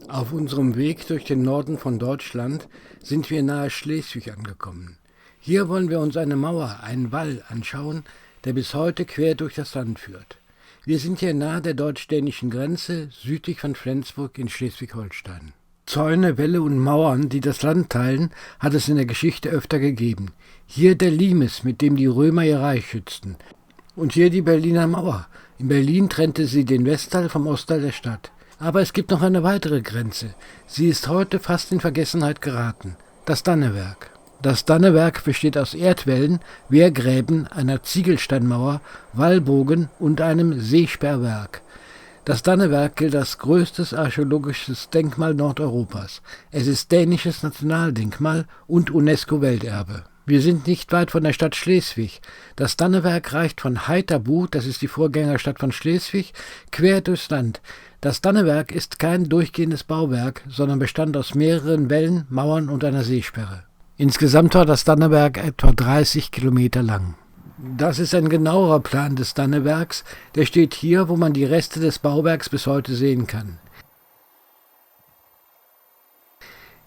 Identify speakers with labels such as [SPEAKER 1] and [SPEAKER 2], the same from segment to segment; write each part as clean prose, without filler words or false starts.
[SPEAKER 1] Auf unserem Weg durch den Norden von Deutschland sind wir nahe Schleswig angekommen. Hier wollen wir uns eine Mauer, einen Wall anschauen, der bis heute quer durch das Land führt. Wir sind hier nahe der deutsch-dänischen Grenze, südlich von Flensburg in Schleswig-Holstein. Zäune, Wälle und Mauern, die das Land teilen, hat es in der Geschichte öfter gegeben. Hier der Limes, mit dem die Römer ihr Reich schützten. Und hier die Berliner Mauer. In Berlin trennte sie den Westteil vom Ostteil der Stadt. Aber es gibt noch eine weitere Grenze. Sie ist heute fast in Vergessenheit geraten. Das Dannewerk. Das Dannewerk besteht aus Erdwällen, Wehrgräben, einer Ziegelsteinmauer, Wallbogen und einem Seesperrwerk. Das Dannewerk gilt als größtes archäologisches Denkmal Nordeuropas. Es ist dänisches Nationaldenkmal und UNESCO-Welterbe. Wir sind nicht weit von der Stadt Schleswig. Das Dannewerk reicht von Heiterbu, das ist die Vorgängerstadt von Schleswig, quer durchs Land. Das Dannewerk ist kein durchgehendes Bauwerk, sondern bestand aus mehreren Wällen, Mauern und einer Seesperre. Insgesamt war das Dannewerk etwa 30 Kilometer lang. Das ist ein genauerer Plan des Dannewerks, der steht hier, wo man die Reste des Bauwerks bis heute sehen kann.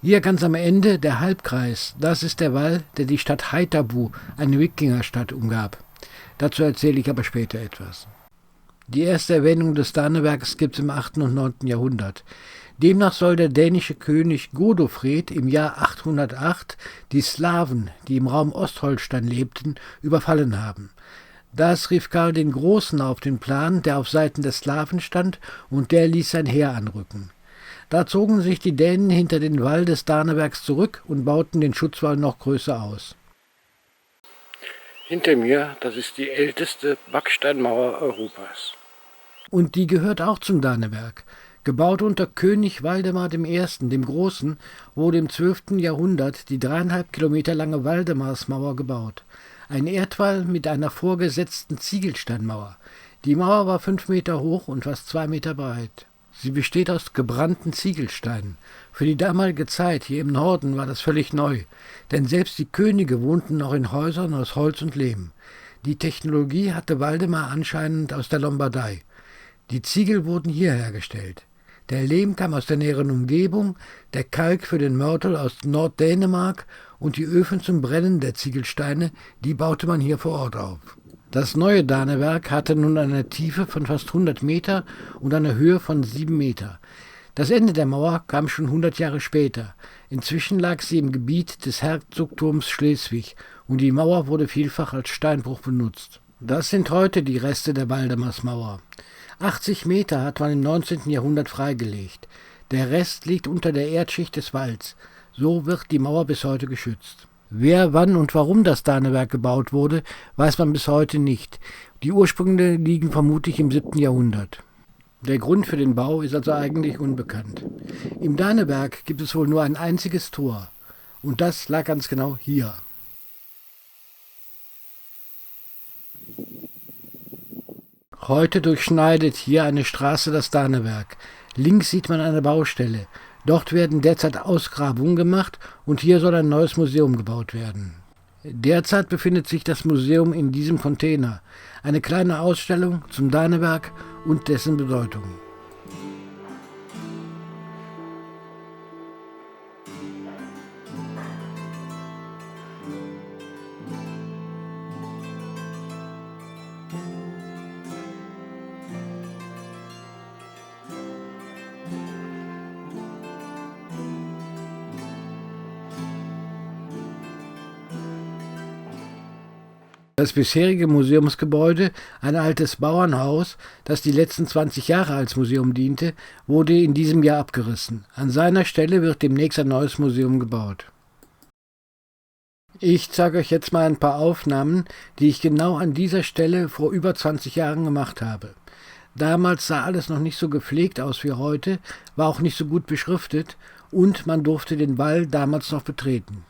[SPEAKER 1] Hier ganz am Ende der Halbkreis, das ist der Wall, der die Stadt Heiterbu, eine Wikingerstadt, umgab. Dazu erzähle ich aber später etwas. Die erste Erwähnung des Dannewerks gibt es im 8. und 9. Jahrhundert. Demnach soll der dänische König Godofred im Jahr 808 die Slawen, die im Raum Ostholstein lebten, überfallen haben. Das rief Karl den Großen auf den Plan, der auf Seiten der Slawen stand, und der ließ sein Heer anrücken. Da zogen sich die Dänen hinter den Wall des Dannewerks zurück und bauten den Schutzwall noch größer aus. Hinter mir, das ist die älteste Backsteinmauer Europas. Und die gehört auch zum Dannewerk. Gebaut unter König Waldemar I., dem Großen, wurde im 12. Jahrhundert die 3,5 Kilometer lange Waldemarsmauer gebaut. Ein Erdwall mit einer vorgesetzten Ziegelsteinmauer. Die Mauer war 5 Meter hoch und fast 2 Meter breit. Sie besteht aus gebrannten Ziegelsteinen. Für die damalige Zeit hier im Norden war das völlig neu, denn selbst die Könige wohnten noch in Häusern aus Holz und Lehm. Die Technologie hatte Waldemar anscheinend aus der Lombardei. Die Ziegel wurden hier hergestellt. Der Lehm kam aus der näheren Umgebung, der Kalk für den Mörtel aus Norddänemark und die Öfen zum Brennen der Ziegelsteine, die baute man hier vor Ort auf. Das neue Dannewerk hatte nun eine Tiefe von fast 100 Meter und eine Höhe von 7 Meter. Das Ende der Mauer kam schon 100 Jahre später. Inzwischen lag sie im Gebiet des Herzogtums Schleswig und die Mauer wurde vielfach als Steinbruch benutzt. Das sind heute die Reste der Waldemarsmauer. 80 Meter hat man im 19. Jahrhundert freigelegt. Der Rest liegt unter der Erdschicht des Walls. So wird die Mauer bis heute geschützt. Wer, wann und warum das Dannewerk gebaut wurde, weiß man bis heute nicht. Die Ursprünge liegen vermutlich im 7. Jahrhundert. Der Grund für den Bau ist also eigentlich unbekannt. Im Dannewerk gibt es wohl nur ein einziges Tor. Und das lag ganz genau hier. Heute durchschneidet hier eine Straße das Dannewerk. Links sieht man eine Baustelle. Dort werden derzeit Ausgrabungen gemacht und hier soll ein neues Museum gebaut werden. Derzeit befindet sich das Museum in diesem Container. Eine kleine Ausstellung zum Dannewerk und dessen Bedeutung. Das bisherige Museumsgebäude, ein altes Bauernhaus, das die letzten 20 Jahre als Museum diente, wurde in diesem Jahr abgerissen. An seiner Stelle wird demnächst ein neues Museum gebaut. Ich zeige euch jetzt mal ein paar Aufnahmen, die ich genau an dieser Stelle vor über 20 Jahren gemacht habe. Damals sah alles noch nicht so gepflegt aus wie heute, war auch nicht so gut beschriftet und man durfte den Wall damals noch betreten.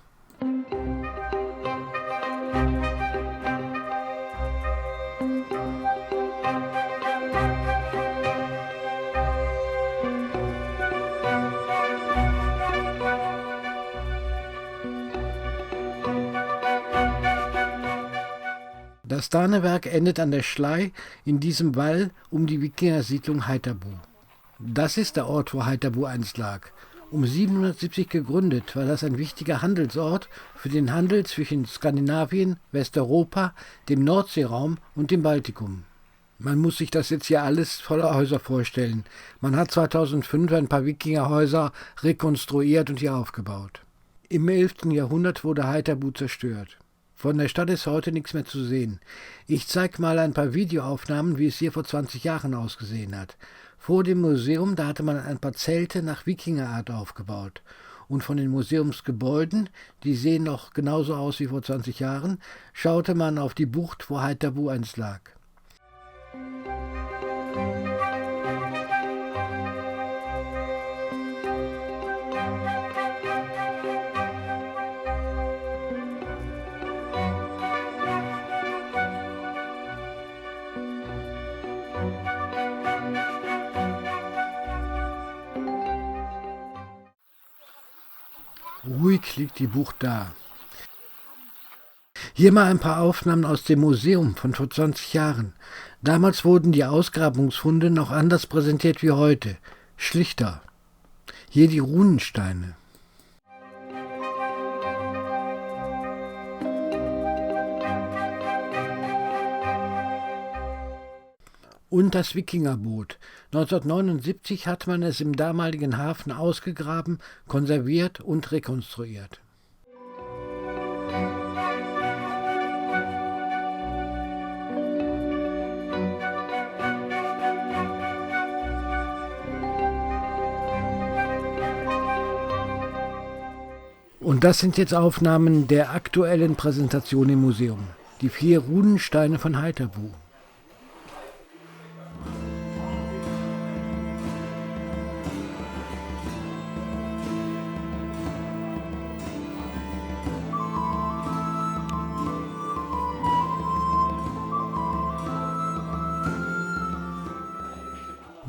[SPEAKER 1] Das Dannewerk endet an der Schlei in diesem Wall um die Wikingersiedlung Heiterbu. Das ist der Ort, wo Haithabu einst lag. Um 770 gegründet, war das ein wichtiger Handelsort für den Handel zwischen Skandinavien, Westeuropa, dem Nordseeraum und dem Baltikum. Man muss sich das jetzt hier alles voller Häuser vorstellen. Man hat 2005 ein paar Wikingerhäuser rekonstruiert und hier aufgebaut. Im 11. Jahrhundert wurde Haithabu zerstört. Von der Stadt ist heute nichts mehr zu sehen. Ich zeige mal ein paar Videoaufnahmen, wie es hier vor 20 Jahren ausgesehen hat. Vor dem Museum, da hatte man ein paar Zelte nach Wikingerart aufgebaut. Und von den Museumsgebäuden, die sehen noch genauso aus wie vor 20 Jahren, schaute man auf die Bucht, wo Haithabu einst lag. Ruhig liegt die Bucht da. Hier mal ein paar Aufnahmen aus dem Museum von vor 20 Jahren. Damals wurden die Ausgrabungsfunde noch anders präsentiert wie heute. Schlichter. Hier die Runensteine. Und das Wikingerboot. 1979 hat man es im damaligen Hafen ausgegraben, konserviert und rekonstruiert. Und das sind jetzt Aufnahmen der aktuellen Präsentation im Museum. Die 4 Runensteine von Haithabu.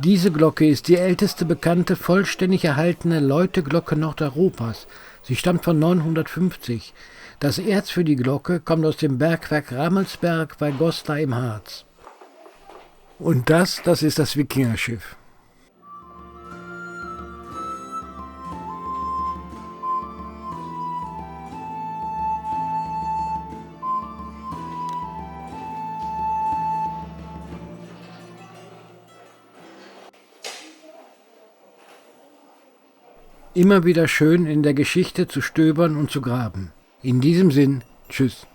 [SPEAKER 1] Diese Glocke ist die älteste bekannte vollständig erhaltene Läuteglocke Nordeuropas. Sie stammt von 950. Das Erz für die Glocke kommt aus dem Bergwerk Rammelsberg bei Goslar im Harz. Und das ist das Wikingerschiff. Immer wieder schön in der Geschichte zu stöbern und zu graben. In diesem Sinn, tschüss.